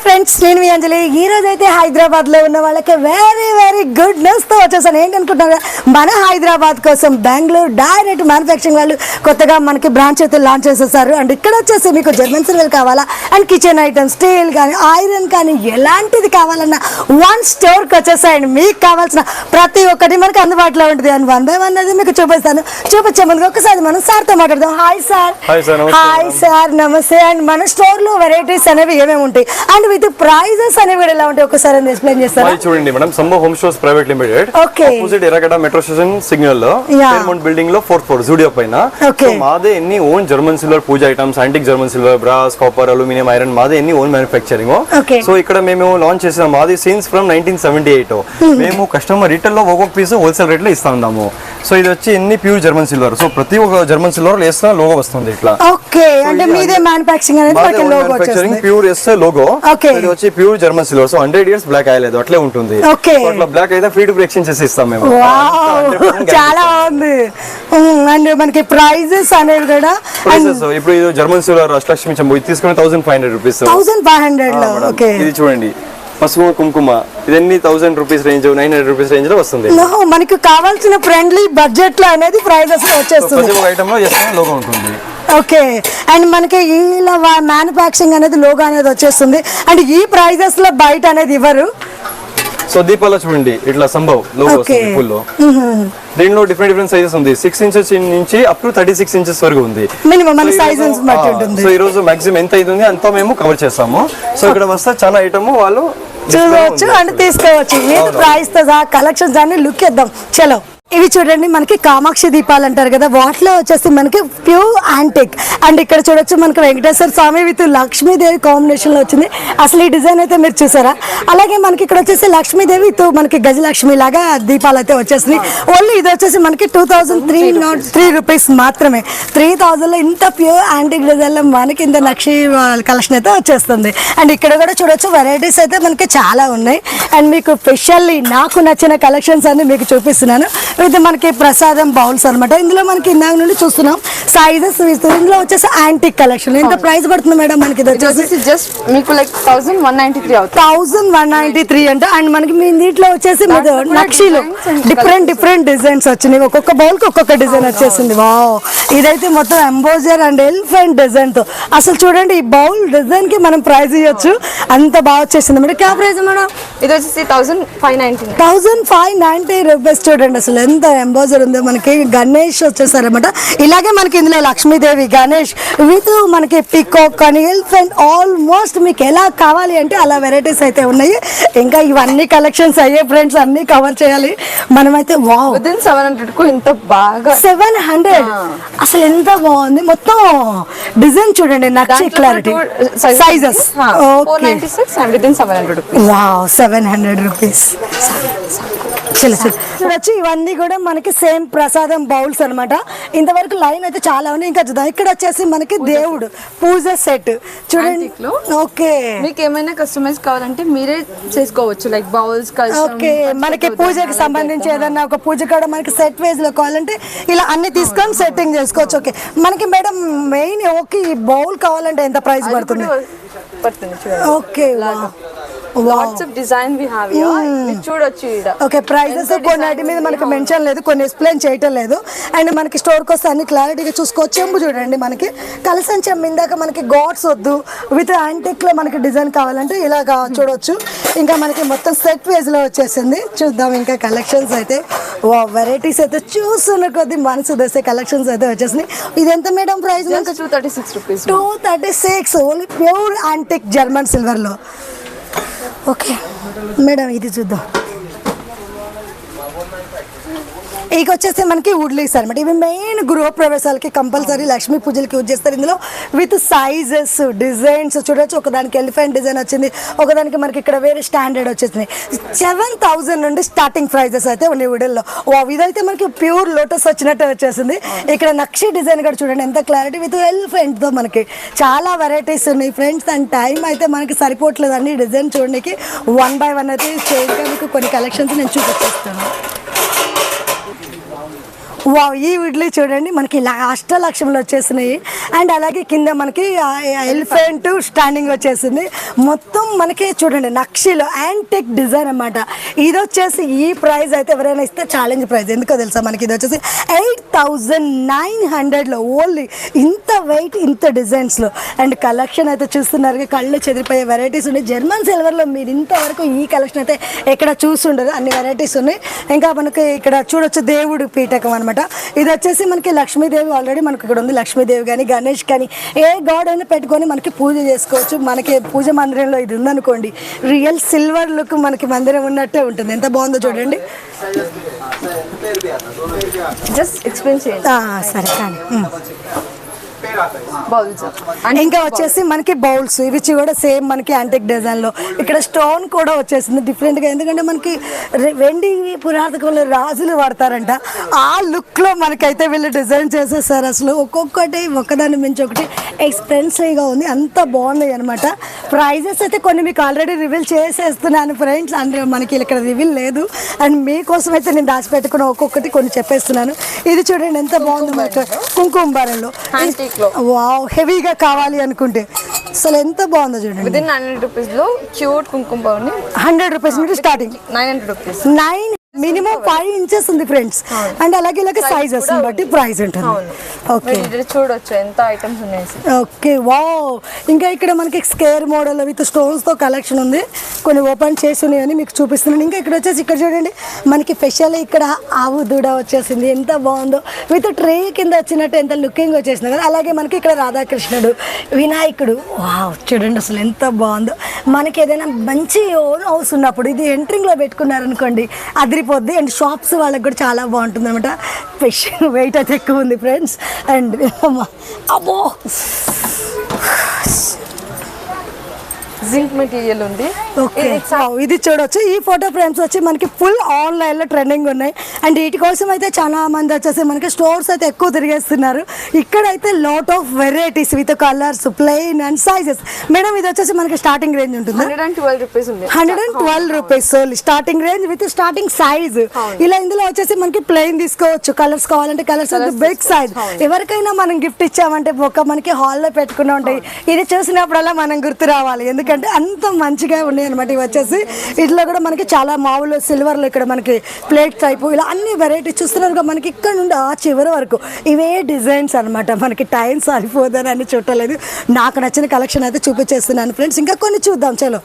Friends, నేను మీ అంజలి. ఈ రోజు అయితే హైదరాబాద్ లో ఉన్న వాళ్ళకి వెరీ వెరీ గుడ్ న్యూస్ తో వచ్చేసాను. ఏంటనుకుంటున్నారు, మన హైదరాబాద్ కోసం బెంగళూరు డైరెక్ట్ మ్యానుఫ్యాక్చరింగ్ వాళ్ళు కొత్తగా మనకి బ్రాంచ్ అయితే లాంచ్ చేసేసారు. అండ్ ఇక్కడ వచ్చేసి మీకు జర్మన్ సిల్వర్ కావాలా అండ్ కిచెన్ ఐటమ్స్, స్టీల్ కానీ ఐరన్ కానీ ఎలాంటిది కావాలన్నా వన్ స్టోర్కి వచ్చేసాయండి. మీకు కావాల్సిన ప్రతి ఒక్కటి మనకి అందుబాటులో ఉంటుంది. అండ్ వన్ బై వన్ అది మీకు చూపిస్తాను. చూపించే ముందు ఒకసారి మనం సార్తో మాట్లాడదాం. Hi sir. హాయ్ సార్, నమస్తే. అండ్ మన స్టోర్ లో వెరైటీస్ అనేవి ఏమేమి ఉంటాయి అండ్ విత్ ప్రైజెస్ అనేవి ఎలా ఉంటాయి ఒకసారి ఎక్స్ప్లెయిన్ చేస్తారా? చూడండి madam, Sambhav home stores private limited, opposite Erragadda metro station signal లో ఫెయిర్మౌంట్ బిల్డింగ్ లో 4th ఫ్లోర్ జూడియో పైన. సో మాదే ఎన్ని own German silver puja items, antique German silver, brass, copper, aluminium, iron మాదే ఎన్ని ఓన్ మ్యానుఫ్యాక్చరింగ్. సో ఇక్కడ మేము లాంచ్ చేసిన మాది సిన్స్ ఫ్రమ్ 1978. మేము కస్టమర్ రిటైల్ లో ఒక్కొక్క పీస్ హోల్సేల్ రేట్ లో ఇస్తా ఉన్నాము. సో ఇది వచ్చి ఎన్ని ప్యూర్ జర్మన్ సిల్వర్. సో ప్రతి ఒక్క జర్మన్ సిల్వర్ వేసిన లోగో వస్తుంది ఇట్లా. ఓకే, అంటే మీదే మ్యానుఫ్యాక్చరింగ్ అనేది మనకి లోగో వచ్చేస్తుంది. ప్యూర్ వేస్తే లోగో. ఇది వచ్చి pure German silver. So 100 years black అయ్యలేదు, అట్లే ఉంటుంది. అట్లా బ్లాక్ అయితే ఫ్రీ టు ఎక్స్చేంజ్ చేసి ఇస్తాం మేము. చాలా బాగుంది. అండ్ మనకి ప్రైజెస్ అనేవి కూడా ఇప్పుడు ఇది జర్మన్ సిల్వర్ అష్టలక్ష్మి చెంబు తీసుకుని 1500 రూపీస్. 1500 లో. ఓకే, ఇది చూడండి పసుపు కుంకుమ, ఇదన్నీ 1000 రూపీస్ రేంజ్, 900 రూపీస్ రేంజ్ లో వస్తుంది. మనకి కావాల్సిన ఫ్రెండ్లీ బడ్జెట్ లో అనేది ప్రైజెస్ వచ్చేస్తుంది. ప్రతి ఒక్క ఐటమ్ లో లోగో ఉంటుంది. ఓకే, అండ్ మనకి ఇలా మ్యానుఫ్యాక్చరింగ్ అనేది లోగో అనేది వచ్చేస్తుంది. అండ్ ఈ ప్రైజెస్ లో బయట అనేది ఇవ్వరు. సో దీపాలో చూడండి ఇట్లా సంభవ్ లోగో వస్తుంది ఫుల్ లో. దీనిలో డిఫరెంట్ సైజెస్ ఉంది. 6 inches నుంచి అప్ టు 36 inches వరకు ఉంది. మినిమం మన సైజెస్ బట్టి ఉంటుంది. సో ఈ రోజు మాక్సిమం ఎంత అవుతుంది అంతా మేము కవర్ చేస్తాము. సో ఇక్కడ వస్తే చాలా ఐటమ్ వాళ్ళు చూడవచ్చు అండ్ తీసుకోవచ్చు. మీరు ప్రైస్ తో కలెక్షన్స్ అన్ని లుక్ ఇద్దాం. చలో, ఇవి చూడండి మనకి కామాక్షి దీపాలు అంటారు కదా, వాటిలో వచ్చేసి మనకి ప్యూర్ యాంటిక్. అండ్ ఇక్కడ చూడొచ్చు మనకి వెంకటేశ్వర స్వామి విత్ లక్ష్మీదేవి కాంబినేషన్ లో వచ్చింది. అసలు ఈ డిజైన్ అయితే మీరు చూసారా? అలాగే మనకి ఇక్కడ వచ్చేసి లక్ష్మీదేవి విత్ మనకి గజలక్ష్మి లాగా దీపాలు అయితే వచ్చేసింది. ఓన్లీ ఇది వచ్చేసి మనకి 2303 రూపీస్ మాత్రమే. 3000 లో ఇంత ప్యూర్ యాంటిక్ డిజైన్ లో మనకి ఇంత లక్ష్మీ కలెక్షన్ అయితే వచ్చేస్తుంది. అండ్ ఇక్కడ కూడా చూడొచ్చు వెరైటీస్ అయితే మనకి చాలా ఉన్నాయి. అండ్ మీకు స్పెషల్లీ నాకు నచ్చిన కలెక్షన్స్ అన్ని మీకు చూపిస్తున్నాను. ఇది మనకి ప్రసాదం బౌల్స్ అనమాట. ఇందులో మనకి ఇందాక నుండి చూస్తున్నాం సైజెస్. ఇందులో వచ్చేసి యాంటిక్ కలెక్షన్. ఎంత ప్రైస్ పడుతుంది మేడం మనకి? ఇది వచ్చేసి జస్ట్ మీకు లైక్ 1193 అవుతుంది. 1193 అంటే. అండ్ మనకి మీ దీంట్లో వచ్చేసి నక్షీలు డిఫరెంట్ డిజైన్స్ వచ్చినాయి. ఒక్కొక్క బౌల్ కి ఒక్కొక్క డిజైన్ వచ్చేసింది. వావ్, ఇదైతే మొత్తం ఎంబోజర్ అండ్ ఎలిఫెంట్ డిజైన్ తో. అసలు చూడండి, ఈ బౌల్ డిజైన్ కి మనం ప్రైస్ ఇవ్వచ్చు, అంత బాగా వచ్చేసింది మేడం. క్యా ప్రైస్ మేడం? ఇది వచ్చేసి 1590. 1590 రూపీస్. చూడండి అసలు ఎంత ఎంబోజర్ ఉందో. మనకి గణేష్ వచ్చేసారనమాట. ఇలాగే మనకి ఇందులో లక్ష్మీదేవి, గణేష్ విత్ మనకి పికాక్ అని ఎలిఫెంట్ ఆల్మోస్ట్ మీకు ఎలా కావాలి అంటే అలా వెరైటీస్ అయితే ఉన్నాయి. ఇంకా ఇవన్నీ కలెక్షన్స్ అయ్యే ఫ్రెండ్స్, అన్ని కవర్ చేయాలి మనమైతే. వావ్, 700 కు ఇంత బాగా 700 అసలు ఎంత బాగుంది. మొత్తం డిజైన్ చూడంండి, నక్షి clarity sizes. 496 and within 700 rupees. Wow, 700 rupees. చూడొచ్చు ఇవన్నీ కూడా మనకి సేమ్ ప్రసాదం బౌల్స్ అనమాట. ఇంతవరకు లైన్ అయితే చాలా ఉన్నాయి. ఇంకా చూద్దాం. ఇక్కడ వచ్చేసి మనకి దేవుడు పూజ సెట్ చూడండి. ఓకే, మీకు ఏమైనా కస్టమైజ్ కావాలంటే మీరే చేసుకోవచ్చు. Like bowls. ఓకే, మనకి పూజకి సంబంధించి ఏదన్నా ఒక పూజ కూడా మనకి సెట్ వేజ్ లో కావాలంటే ఇలా అన్ని తీసుకొని సెట్టింగ్ చేసుకోవచ్చు. ఓకే, మనకి మేడం మెయిన్ ఓకే ఈ బౌల్ కావాలంటే ఎంత ప్రైస్ పడుతుంది? Okay, lots of design we have here. మీరు చూడొచ్చు ఇక్కడ. ఓకే, ప్రైజెస్ కొన్నిటి మీద మనకి మెన్షన్ లేదు, కొన్ని ఎక్స్ప్లెయిన్ చేయటం లేదు. అండ్ మనకి స్టోర్కి వస్తే అన్ని క్లారిటీగా చూసుకోవచ్చు. చెంబు చూడండి, మనకి కలసం చెంబు. ఇందాక మనకి గాడ్స్ వద్దు, విత్ యాంటిక్ లో మనకి డిజైన్ కావాలంటే ఇలా చూడొచ్చు. ఇంకా మనకి మొత్తం సెట్ వేజ్ లో వచ్చేసింది. చూద్దాం ఇంకా కలెక్షన్స్ అయితే. వెరైటీస్ అయితే చూస్తున్న కొద్ది మనసు దశ కలెక్షన్స్ అయితే వచ్చేసింది. ఇది ఎంత madam price? 236 rupees. 236 only pure antique German silver లో. ఓకే మేడం, ఇది చూద్దాం. ఇక వచ్చేసి మనకి వుడ్లీస్ అనమాట. ఇవి మెయిన్ గృహ ప్రవేశాలకి కంపల్సరీ లక్ష్మీ పూజలకి యూజ్ చేస్తారు. ఇందులో విత్ సైజెస్, డిజైన్స్ చూడొచ్చు. ఒకదానికి ఎలిఫెంట్ డిజైన్ వచ్చింది, ఒకదానికి మనకి ఇక్కడ వేరే స్టాండర్డ్ వచ్చేసింది. 7000 నుండి స్టార్టింగ్ ప్రైజెస్ అయితే ఉన్నాయి వుడెల్లో. ఇదైతే మనకి ప్యూర్ లోటస్ వచ్చినట్టు వచ్చేసింది. ఇక్కడ నక్షి డిజైన్ కూడా చూడండి ఎంత క్లారిటీ విత్ ఎలిఫెంట్ తో. మనకి చాలా వెరైటీస్ ఉన్నాయి ఫ్రెండ్స్. అండ్ టైం అయితే మనకి సరిపోవట్లేదు అన్ని డిజైన్ చూడడానికి. 1 by 1 అయితే చేయడానికి కొన్ని కలెక్షన్స్ నేను చూపించేస్తాను. వావ్, ఈ వుడ్లు చూడండి మనకి అష్టలక్ష్యంలో వచ్చేసినాయి. అండ్ అలాగే కింద మనకి ఎలిఫెంట్ స్టాండింగ్ వచ్చేసింది. మొత్తం మనకి చూడండి నక్షిలో యాంటిక్ డిజైన్ అన్నమాట. ఇది వచ్చేసి ఈ ప్రైస్ అయితే ఎవరైనా ఇస్తే ఛాలెంజ్ ప్రైస్. ఎందుకో తెలుసా, మనకి ఇది వచ్చేసి 8,900లో ఓన్లీ. ఇంత వెయిట్, ఇంత డిజైన్స్లో. అండ్ కలెక్షన్ అయితే చూస్తున్నారు, కళ్ళు చెదిరిపోయే వెరైటీస్ ఉన్నాయి. జర్మన్ సిల్వర్లో మీరు ఇంతవరకు ఈ కలెక్షన్ అయితే ఎక్కడ చూస్తుండరు, అన్ని వెరైటీస్ ఉన్నాయి. ఇంకా మనకి ఇక్కడ చూడొచ్చు దేవుడు పీఠకం అనమాట. ఇది వచ్చేసి మనకి లక్ష్మీదేవి ఆల్రెడీ మనకి ఇక్కడ ఉంది. లక్ష్మీదేవి కానీ గణేష్ కానీ ఏ గాడ్ అయినా పెట్టుకొని మనకి పూజ చేసుకోవచ్చు. మనకి పూజ మందిరంలో ఇది ఉందనుకోండి, రియల్ సిల్వర్ లుక్ మనకి మందిరం ఉన్నట్టే ఉంటుంది. ఎంత బాగుందో చూడండి. జస్ట్ ఎక్స్ప్లెయిన్ చేయండి. సరే కానీ బౌల్స్ ఇంకా వచ్చేసి మనకి బౌల్స్, ఇవి కూడా సేమ్ మనకి యాంటిక్ డిజైన్ లో. ఇక్కడ స్టోన్ కూడా వచ్చేసింది డిఫరెంట్ గా. ఎందుకంటే మనకి వెండి పురాతకంలో రాజులు వాడతారంట, ఆ లుక్ లో మనకైతే వీళ్ళు డిజైన్ చేసేసారు. అసలు ఒక్కొక్కటి ఒకదాన్ని మించి ఒకటి ఎక్స్పెన్సివ్ గా ఉంది, అంత బాగున్నాయి అనమాట. ప్రైజెస్ అయితే కొన్ని మీకు ఆల్రెడీ రివీల్ చేసేస్తున్నాను ఫ్రెండ్స్. అంటే మనకి ఇక్కడ రివీల్ లేదు, అండ్ మీకోసం అయితే నేను దాచిపెట్టుకున్న ఒక్కొక్కటి కొన్ని చెప్పేస్తున్నాను. ఇది చూడండి ఎంత బాగుంది మనకి కుంకుమ బరలో. వావ్, హెవీగా కావాలి అనుకుంటే అసలు ఎంత బాగుందో చూడండి. విదిన్ 900 రూపీస్ లో క్యూట్ కుంకుమ పౌడర్ని 100 రూపీస్ నుండి స్టార్టింగ్. 900 రూపీస్. 9 మినిమం 5 ఇంచెస్ ఉంది ఫ్రెండ్స్. అండ్ అలాగే ఇలాగే సైజెస్ బట్టి ప్రైస్ ఉంటుంది. ఓకే, చూడొచ్చు ఎంత ఐటమ్స్ ఉన్నాయి. Okay, wow. ఇంకా ఇక్కడ మనకి స్కేర్ మోడల్ విత్ స్టోన్స్ తో కలెక్షన్ ఉంది. కొన్ని ఓపెన్ చేసి ఉన్నాయని మీకు చూపిస్తున్నాను. ఇంకా ఇక్కడ వచ్చేసి ఇక్కడ చూడండి మనకి స్పెషల్ ఇక్కడ ఆవు దూడ వచ్చేసింది. ఎంత బాగుందో, విత్ ట్రే కింద వచ్చినట్టు ఎంత లుకింగ్ వచ్చేసింది కదా. అలాగే మనకి ఇక్కడ రాధాకృష్ణుడు, వినాయకుడు. వావ్, చూడండి అసలు ఎంత బాగుందో. మనకి ఏదైనా మంచి ఓన్ హౌస్ ఉన్నప్పుడు ఇది ఎంట్రింగ్ లో పెట్టుకున్నారనుకోండి అదిరిపోద్ది. అండ్ షాప్స్ వాళ్ళకి కూడా చాలా బాగుంటుంది అనమాట. వెయిట్ అయితే ఎక్కువ ఉంది ఫ్రెండ్స్. అండ్ అబ్బో, జింక్ మెటీరియల్ ఉంది. ఇది చూడొచ్చు. ఈ ఫోటో ఫ్రేమ్స్ వచ్చి మనకి ఫుల్ ఆన్లైన్ లో ట్రెండింగ్ ఉన్నాయి. అండ్ వీటి కోసం అయితే చాలా మంది వచ్చేసి మనకి స్టోర్స్ అయితే ఎక్కువ తిరిగేస్తున్నారు. ఇక్కడైతే lot of varieties with colours, plain and sizes. Madam ఇది వచ్చేసి మనకి స్టార్టింగ్ రేంజ్ ఉంటుంది 112 రూపీస్ ఉంది. 112 rupees starting range with starting size. ఇలా ఇందులో వచ్చేసి మనకి ప్లెయిన్ తీసుకోవచ్చు, కలర్స్ కావాలంటే కలర్స్ బిగ్ సైజ్. ఎవరికైనా మనం గిఫ్ట్ ఇచ్చామంటే ఒక మనకి హాల్లో పెట్టుకున్నా ఉంటాయి. ఇది చూసినప్పుడల్లా మనం గుర్తు రావాలి, ఎందుకంటే అంత మంచిగా ఉన్నాయి అనమాట. ఇవి వచ్చేసి ఇట్లా కూడా మనకి చాలా మామూలు సిల్వర్ లో ఇక్కడ మనకి ప్లేట్ టైప్ ఇలా అన్ని వెరైటీస్ చూస్తున్నారు మనకి ఇక్కడ నుండి ఆ చివరి వరకు ఇవే డిజైన్స్ అనమాట. మనకి టైం సరిపోదని అని చుట్టలేదు. నాకు నచ్చిన కలెక్షన్ అయితే చూపించేస్తున్నాను ఫ్రెండ్స్. ఇంకా కొన్ని చూద్దాం చలో.